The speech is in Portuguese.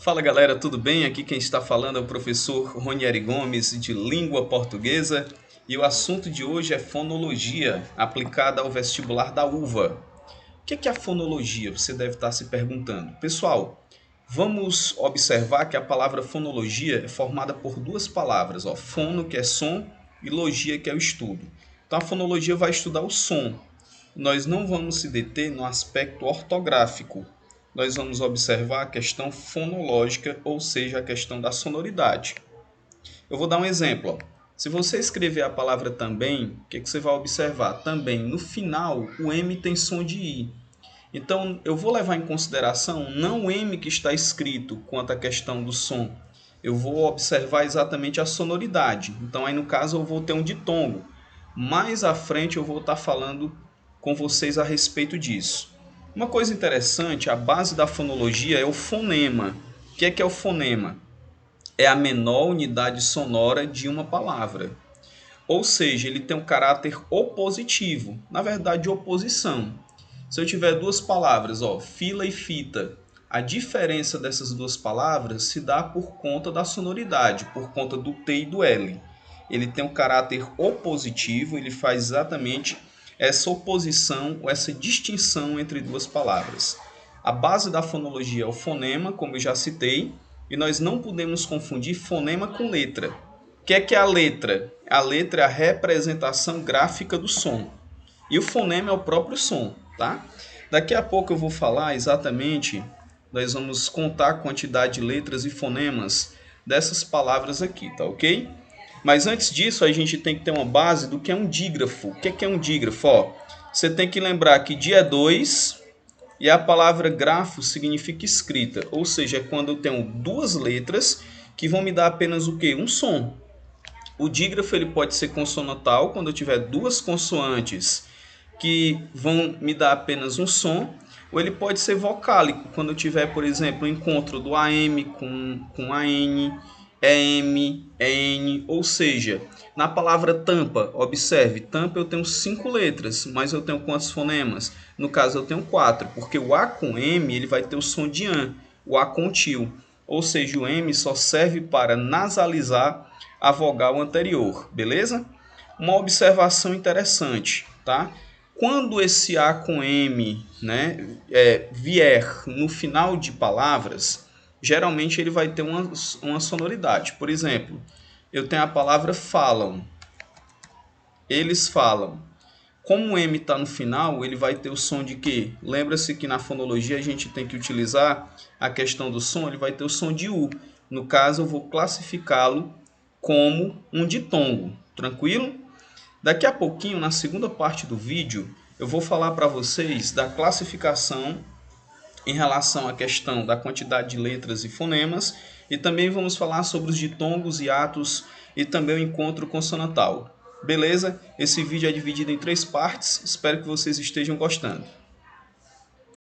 Fala galera, tudo bem? Aqui quem está falando é o professor Ronieri Gomes, de Língua Portuguesa, e o assunto de hoje é fonologia aplicada ao vestibular da UVA. O que é a fonologia? Você deve estar se perguntando. Pessoal, vamos observar que a palavra fonologia é formada por duas palavras, fono, que é som, e logia, que é o estudo. Então a fonologia vai estudar o som. Nós não vamos se deter no aspecto ortográfico. Nós vamos observar a questão fonológica, ou seja, a questão da sonoridade. Eu vou dar um exemplo. Se você escrever a palavra também, o que você vai observar? Também, no final, o M tem som de I. Então, eu vou levar em consideração não o M que está escrito quanto à questão do som. Eu vou observar exatamente a sonoridade. Então, aí no caso, eu vou ter um ditongo. Mais à frente, eu vou estar falando com vocês a respeito disso. Uma coisa interessante, a base da fonologia é o fonema. O que é o fonema? É a menor unidade sonora de uma palavra. Ou seja, ele tem um caráter opositivo, na verdade, oposição. Se eu tiver duas palavras, fila e fita, a diferença dessas duas palavras se dá por conta da sonoridade, por conta do T e do L. Ele tem um caráter opositivo, ele faz exatamente essa oposição, ou essa distinção entre duas palavras. A base da fonologia é o fonema, como eu já citei, e nós não podemos confundir fonema com letra. O que é a letra? A letra é a representação gráfica do som. E o fonema é o próprio som, tá? Daqui a pouco eu vou falar exatamente, nós vamos contar a quantidade de letras e fonemas dessas palavras aqui, tá ok? Mas antes disso, a gente tem que ter uma base do que é um dígrafo. O que é um dígrafo? Você tem que lembrar que dia é 2 e a palavra grafo significa escrita, ou seja, é quando eu tenho duas letras que vão me dar apenas o quê? Um som. O dígrafo ele pode ser consonantal, quando eu tiver duas consoantes que vão me dar apenas um som, ou ele pode ser vocálico, quando eu tiver, por exemplo, o encontro do AM com AN, EM, EN, ou seja, na palavra tampa, observe, tampa eu tenho 5 letras, mas eu tenho quantos fonemas? No caso eu tenho 4, porque o A com M ele vai ter o som de AN, o A com TIL, ou seja, o M só serve para nasalizar a vogal anterior, beleza? Uma observação interessante, tá? Quando esse A com M, vier no final de palavras, geralmente ele vai ter uma sonoridade. Por exemplo, eu tenho a palavra falam. Eles falam. Como o M está no final, ele vai ter o som de quê? Lembra-se que na fonologia a gente tem que utilizar a questão do som, ele vai ter o som de U. No caso, eu vou classificá-lo como um ditongo. Tranquilo? Daqui a pouquinho, na segunda parte do vídeo, eu vou falar para vocês da classificação em relação à questão da quantidade de letras e fonemas, e também vamos falar sobre os ditongos, hiatos e também o encontro consonantal. Beleza? Esse vídeo é dividido em 3 partes, espero que vocês estejam gostando.